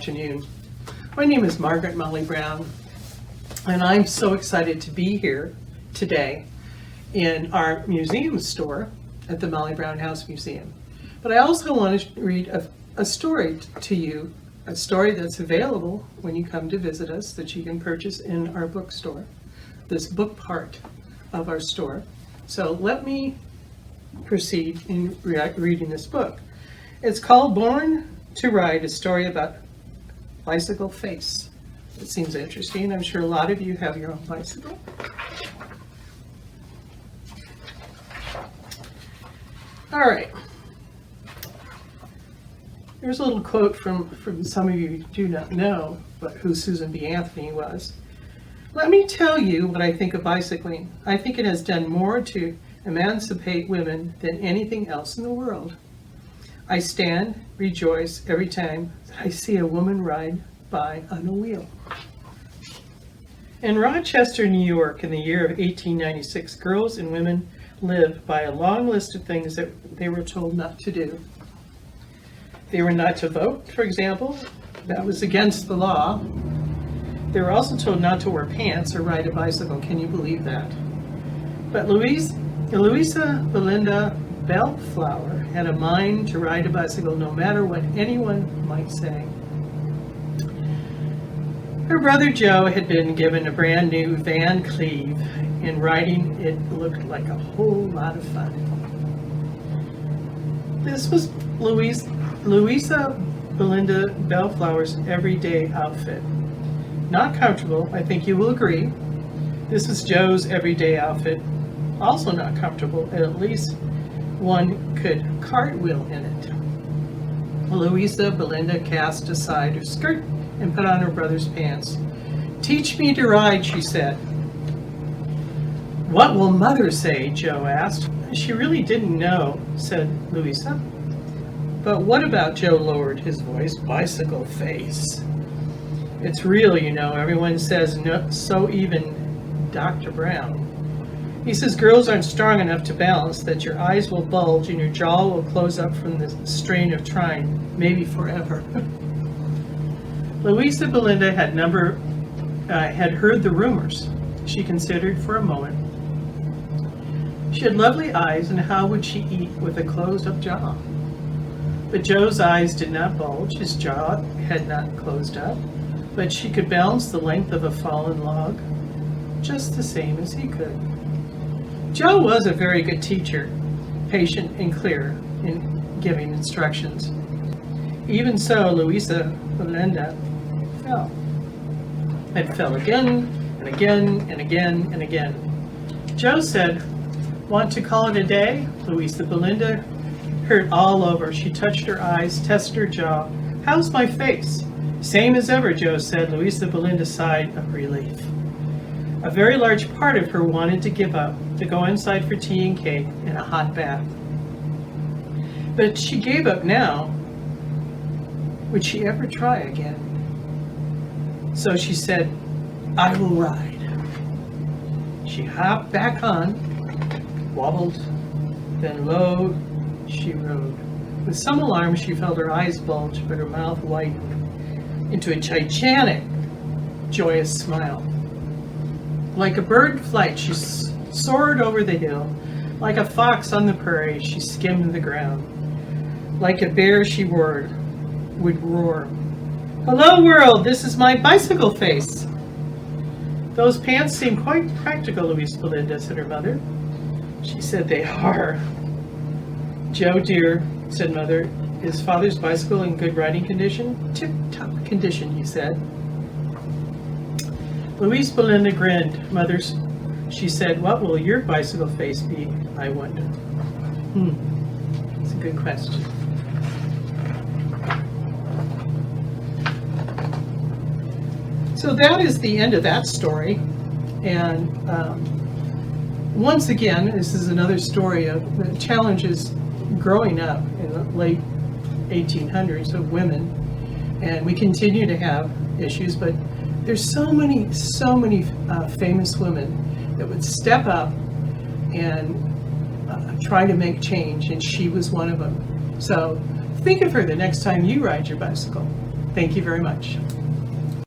afternoon. My name is Margaret Molly Brown, and I'm so excited to be here today in our museum store at the Molly Brown House Museum. But I also want to read a story to you, a story that's available when you come to visit us that you can purchase in our bookstore, this book part of our store. So let me proceed in reading this book. It's called Born to Ride, a story about bicycle face. It seems interesting. I'm sure a lot of you have your own bicycle. All right. Here's a little quote from some of you who do not know but who Susan B. Anthony was. Let me tell you what I think of bicycling. I think it has done more to emancipate women than anything else in the world. I stand, rejoice every time I see a woman ride by on a wheel. In Rochester, New York, in the year of 1896, girls and women lived by a long list of things that they were told not to do. They were not to vote, for example. That was against the law. They were also told not to wear pants or ride a bicycle. Can you believe that? But Louisa Belinda Bellflower had a mind to ride a bicycle no matter what anyone might say. Her brother Joe had been given a brand new Van Cleve, and riding it looked like a whole lot of fun. This was Louisa Belinda Bellflower's everyday outfit. Not comfortable, I think you will agree. This was Joe's everyday outfit. Also not comfortable, at least one could cartwheel in it. Louisa Belinda cast aside her skirt and put on her brother's pants. Teach me to ride, she said. What will Mother say? Joe asked. She really didn't know, said Louisa. But what about, Joe lowered his voice, bicycle face? It's real, you know. Everyone says no, so even Dr. Brown. He says girls aren't strong enough to balance, that your eyes will bulge and your jaw will close up from the strain of trying, maybe forever. Louisa Belinda had heard the rumors. She considered for a moment. She had lovely eyes, and how would she eat with a closed-up jaw? But Joe's eyes did not bulge, his jaw had not closed up, but she could balance the length of a fallen log just the same as he could. Joe was a very good teacher, patient and clear in giving instructions. Even so, Louisa Belinda fell. It fell again and again and again and again. Joe said, "Want to call it a day?" Louisa Belinda hurt all over. She touched her eyes, tested her jaw. "How's my face?" "Same as ever," Joe said. Louisa Belinda sighed of relief. A very large part of her wanted to give up, to go inside for tea and cake and a hot bath. But she gave up now. Would she ever try again? So she said, "I will ride." She hopped back on, wobbled, then lo, she rode. With some alarm, she felt her eyes bulge, but her mouth widened into a gigantic, joyous smile. Like a bird in flight, she soared over the hill. Like a fox on the prairie, she skimmed the ground. Like a bear, she would roar. "Hello, world, this is my bicycle face." "Those pants seem quite practical, Louisa Belinda," said her mother. She said, "They are." "Joe, dear," said Mother, "is Father's bicycle in good riding condition?" "Tip-top condition," he said. Louisa Belinda grinned. She said, "What will your bicycle face be, I wonder?" It's a good question. So that is the end of that story. And once again, this is another story of the challenges growing up in the late 1800s of women. And we continue to have issues, but there's so many famous women that would step up and try to make change, and she was one of them. So think of her the next time you ride your bicycle. Thank you very much.